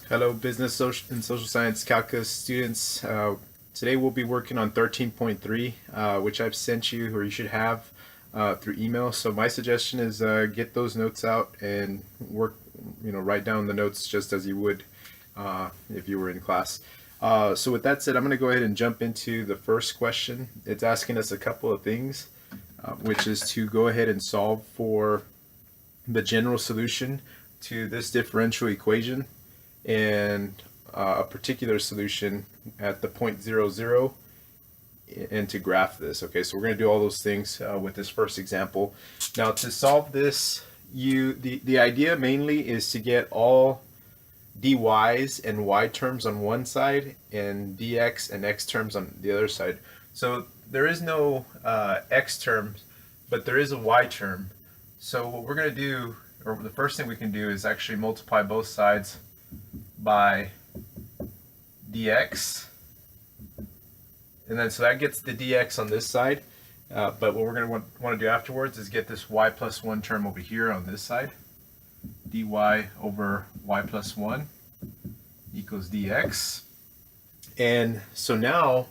Hello, business and social science calculus students. Today we'll be working on 13.3, which I've sent you, or you should have, through email. So my suggestion is get those notes out and work, write down the notes just as you would if you were in class. So with that said, I'm going to go ahead and jump into the first question. It's asking us a couple of things, which is to go ahead and solve for the general solution to this differential equation and a particular solution at the point 0, 0, and to graph this. Okay, so we're going to do all those things with this first example. Now to solve this, the idea mainly is to get all dy's and y terms on one side and dx and x terms on the other side. So there is no x term, but there is a y term. So what we're going to do, or the first thing we can do, is actually multiply both sides by dx, and then so that gets the dx on this side, but what we're going to want to do afterwards is get this y plus 1 term over here on this side. Dy over y plus 1 equals dx. And so now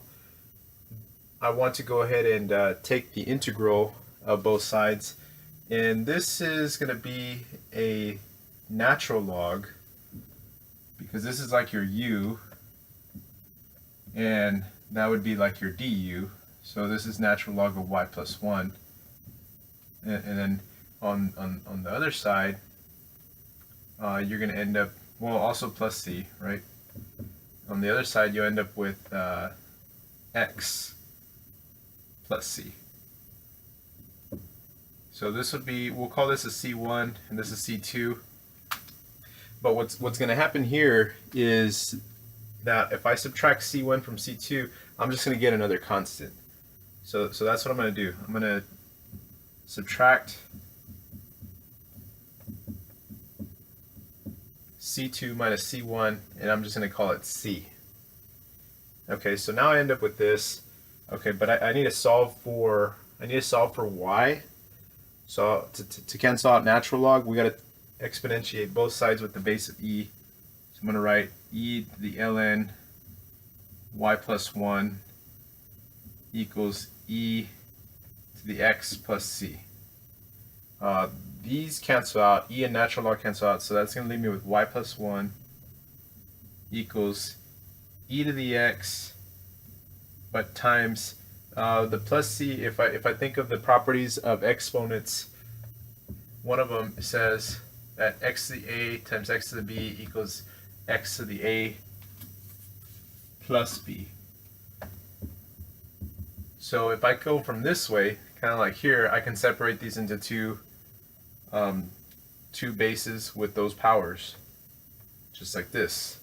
I want to go ahead and take the integral of both sides, and this is going to be a natural log, because this is like your u, and that would be like your du. So this is natural log of y plus 1. And then on the other side, you're going to end up, well, also plus c, right? On the other side, you end up with x plus c. So this would be, we'll call this a C1, and this is C2. But what's going to happen here is that if I subtract C1 from C2, I'm just going to get another constant. So that's what I'm going to do. I'm going to subtract C2 minus C1, and I'm just going to call it C. Okay, so now I end up with this. Okay, but I need to solve for y. So to cancel out natural log, we got to exponentiate both sides with the base of e. So I'm going to write e to the ln y plus 1 equals e to the x plus c. These cancel out, e and natural log cancel out, so that's going to leave me with y plus 1 equals e to the x, but times the plus c. If I think of the properties of exponents, one of them says that x to the a times x to the b equals x to the a plus b. So if I go from this way, kind of like here, I can separate these into two bases with those powers, just like this.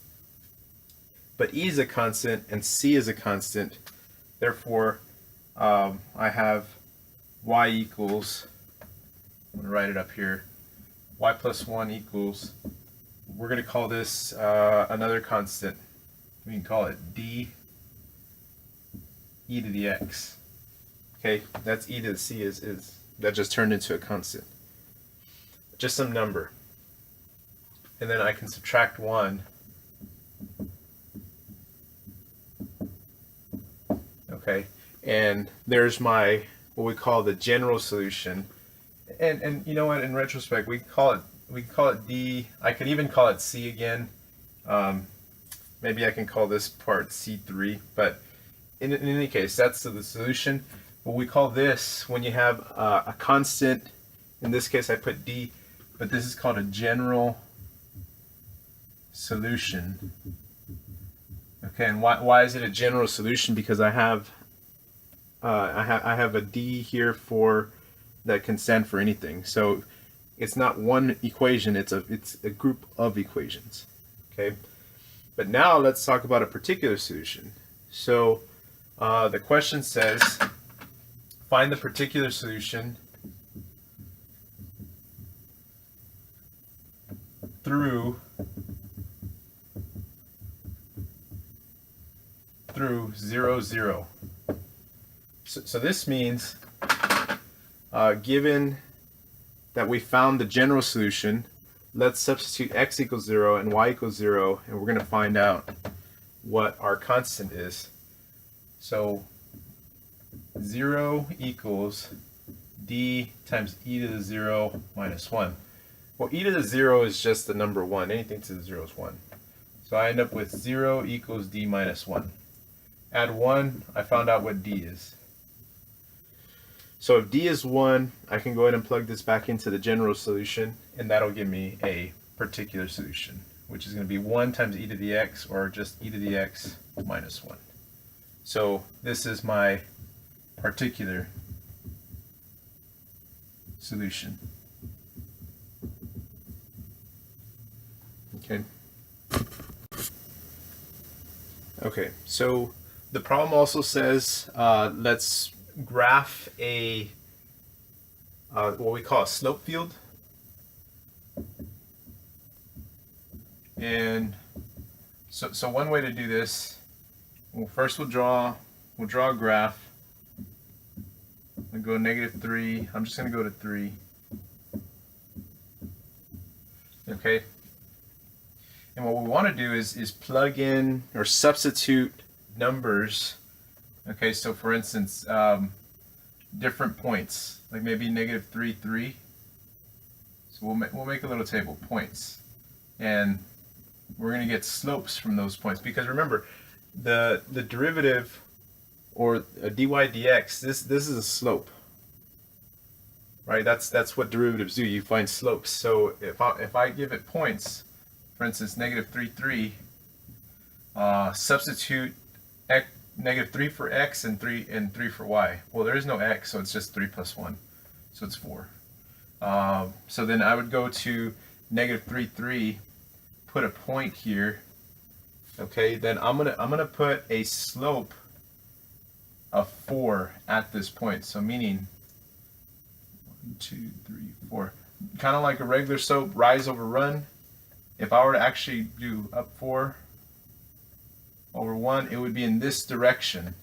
But e is a constant and c is a constant, therefore I have y equals, I'm going to write it up here, y plus 1 equals, we're going to call this another constant. We can call it d e to the x. Okay, that's e to the c is that just turned into a constant. Just some number. And then I can subtract 1. Okay, and there's my, what we call the general solution. And you know what, in retrospect, we can call it D. I could even call it C again. Maybe I can call this part C3, but in any case, that's the solution. What we call this, when you have a constant, in this case I put D, but this is called a general solution. Okay, and why is it a general solution? Because I have a D here for that can stand for anything. So it's not one equation, it's a group of equations. Okay, but now let's talk about a particular solution. So the question says, find the particular solution through 0, 0. So this means, given that we found the general solution, let's substitute x equals 0 and y equals 0, and we're going to find out what our constant is. So 0 equals d times e to the 0 minus 1. Well, e to the 0 is just the number 1. Anything to the 0 is 1. So I end up with 0 equals d minus 1. Add 1, I found out what d is. So if d is 1, I can go ahead and plug this back into the general solution, and that'll give me a particular solution, which is going to be 1 times e to the x, or just e to the x minus 1. So this is my particular solution. Okay, so the problem also says let's graph a what we call a slope field, and so one way to do this, well, first we'll draw a graph. I'm going to go -3. I'm just going to go to 3. Okay. And what we want to do is plug in or substitute numbers. Okay, so for instance, different points, like maybe -3, 3. So we'll make a little table, points, and we're going to get slopes from those points, because remember, the derivative, or a dy dx, this is a slope, right? That's what derivatives do. You find slopes. So if I give it points, for instance, -3, 3, substitute -3 for x and 3 for y. Well, there is no x, so it's just 3 plus 1, so it's 4. So then I would go to -3, 3, put a point here. Okay, then I'm gonna put a slope of 4 at this point. So meaning 1, 2, 3, 4, kind of like a regular slope, rise over run. If I were to actually do up 4 over 1, it would be in this direction.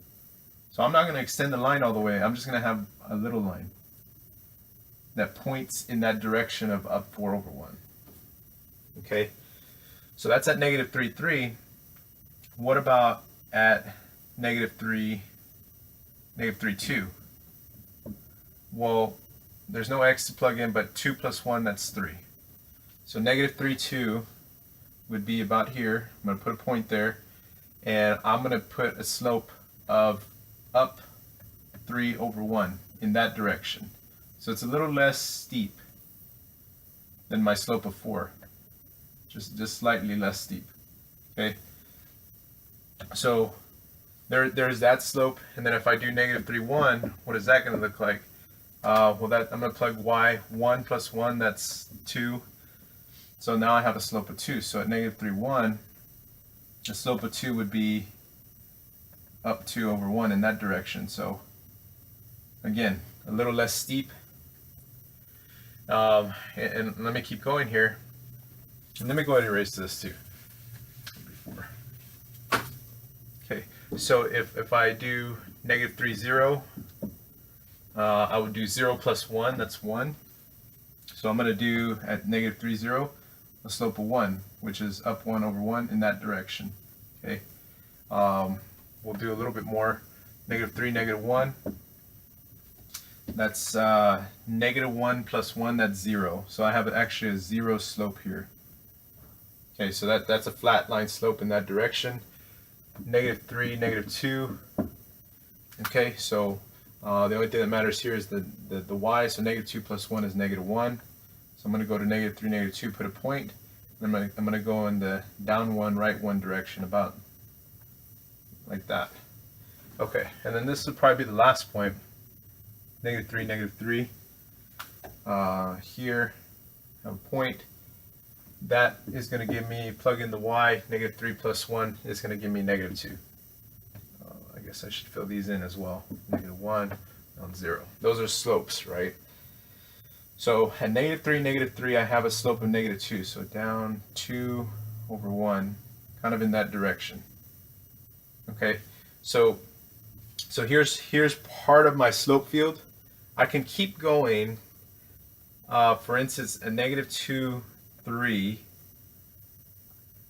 So I'm not going to extend the line all the way. I'm just going to have a little line that points in that direction of up 4 over 1. Okay, so that's at -3, 3. What about at -3, 2? Well, there's no x to plug in, but 2 plus 1, that's 3. So -3, 2 would be about here. I'm going to put a point there, and I'm going to put a slope of up 3 over 1 in that direction. So it's a little less steep than my slope of 4. Just slightly less steep. Okay. So there's that slope, and then if I do -3, 1, what is that going to look like? Well, I'm going to plug y. 1 plus 1, that's 2. So now I have a slope of 2. So at -3, 1, the slope of 2 would be up 2 over 1 in that direction. So again, a little less steep. And let me keep going here. And let me go ahead and erase this too. Before. Okay, so if I do -3, 0, I would do 0 plus 1, that's 1. So I'm going to do at -3, 0, a slope of 1, which is up 1 over 1 in that direction. Okay, we'll do a little bit more. -3, -1. That's -1 plus 1, that's 0. So I have actually a 0 slope here. Okay, so that's a flat line slope in that direction. -3, -2. Okay, so the only thing that matters here is the y. So -2 plus 1 is -1. So I'm going to go to -3, -2, put a point. And I'm going to go in the down 1, right 1 direction, about like that. Okay, and then this will probably be the last point. -3, -3. Here, have a point. That is going to give me, plug in the y, -3 plus 1 is going to give me -2. I guess I should fill these in as well. -1 and 0. Those are slopes, right? So at -3, -3, I have a slope of -2. So down 2 over 1, kind of in that direction. Okay, so here's part of my slope field. I can keep going. For instance, a -2 3,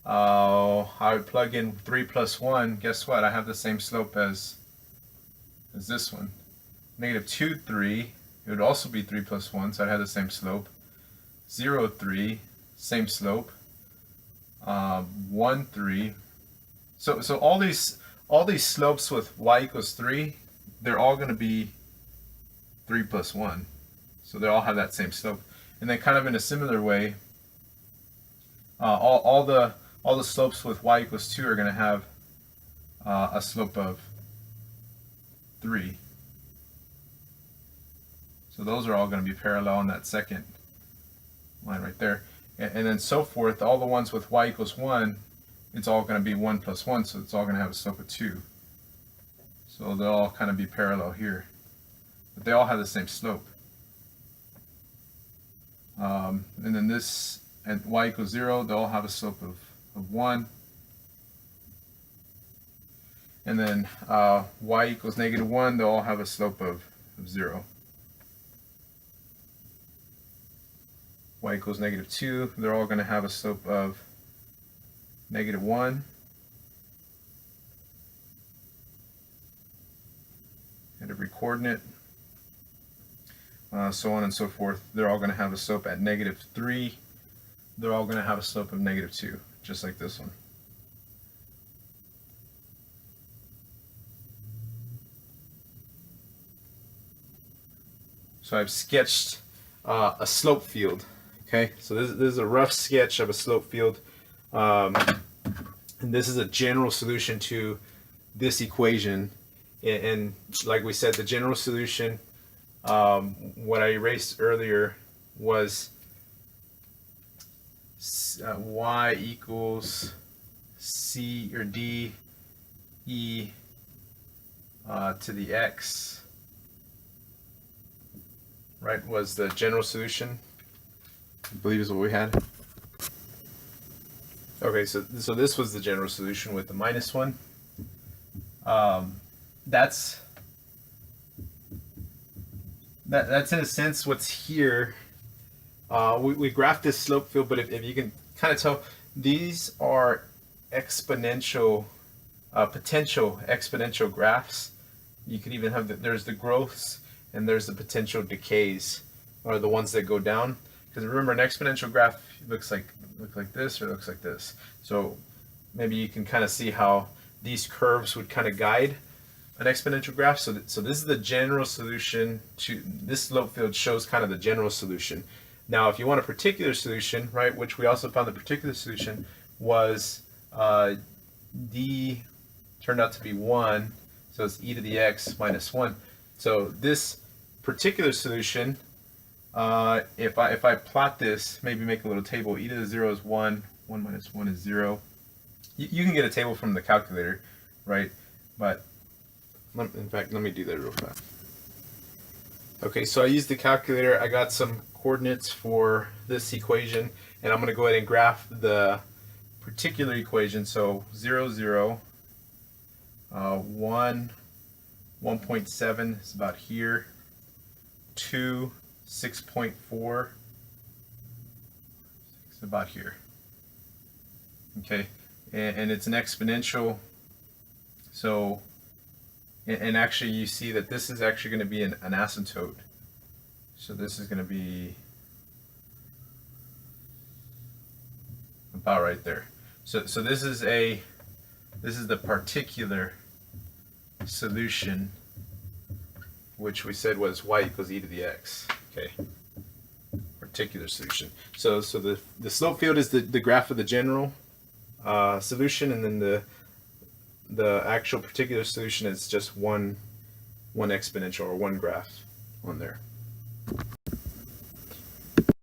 I would plug in 3 plus 1. Guess what? I have the same slope as this one. Negative 2, 3. It would also be 3 plus 1, so I'd have the same slope. 0, 3, same slope. 1, 3. So all these slopes with y equals 3, they're all going to be 3 plus 1. So they all have that same slope. And then kind of in a similar way, all the slopes with y equals 2 are going to have a slope of 3. So those are all going to be parallel on that second line right there. And then so forth, all the ones with y equals 1, it's all going to be 1 plus 1, so it's all going to have a slope of 2. So they'll all kind of be parallel here. But they all have the same slope. And then this, at y equals 0, they'll all have a slope of 1. And then y equals negative 1, they'll all have a slope of 0. Y equals negative 2, they're all going to have a slope of negative 1. And every coordinate, so on and so forth, they're all going to have a slope at negative 3. They're all going to have a slope of negative 2, just like this one. So I've sketched a slope field. Okay, so this is a rough sketch of a slope field, and this is a general solution to this equation. And like we said, the general solution, what I erased earlier, was y equals c or d e to the x, right, was the general solution. I believe is what we had. Okay, so this was the general solution with the minus 1. That's in a sense what's here. We graphed this slope field, but if you can kind of tell, these are exponential, potential exponential graphs. You could even have there's the growths and there's the potential decays, or the ones that go down. Because remember, an exponential graph looks like this or looks like this. So maybe you can kind of see how these curves would kind of guide an exponential graph. So this is the general solution to this slope field, shows kind of the general solution. Now, if you want a particular solution, right, which we also found the particular solution was d turned out to be 1, so it's e to the x minus 1. So this particular solution, if I plot this, maybe make a little table, e to the 0 is 1, 1 minus 1 is 0. You can get a table from the calculator, right? But in fact, let me do that real fast. Okay, so I used the calculator. I got some coordinates for this equation, and I'm going to go ahead and graph the particular equation. So 0, 0, 1, 1.7 is about here, 2, 6.4 is about here. Okay, and it's an exponential. So, and actually you see that this is actually going to be an asymptote. So this is going to be about right there. So this is the particular solution, which we said was y equals e to the x. Okay, particular solution. So the slope field is the graph of the general solution, and then the actual particular solution is just one exponential or one graph on there.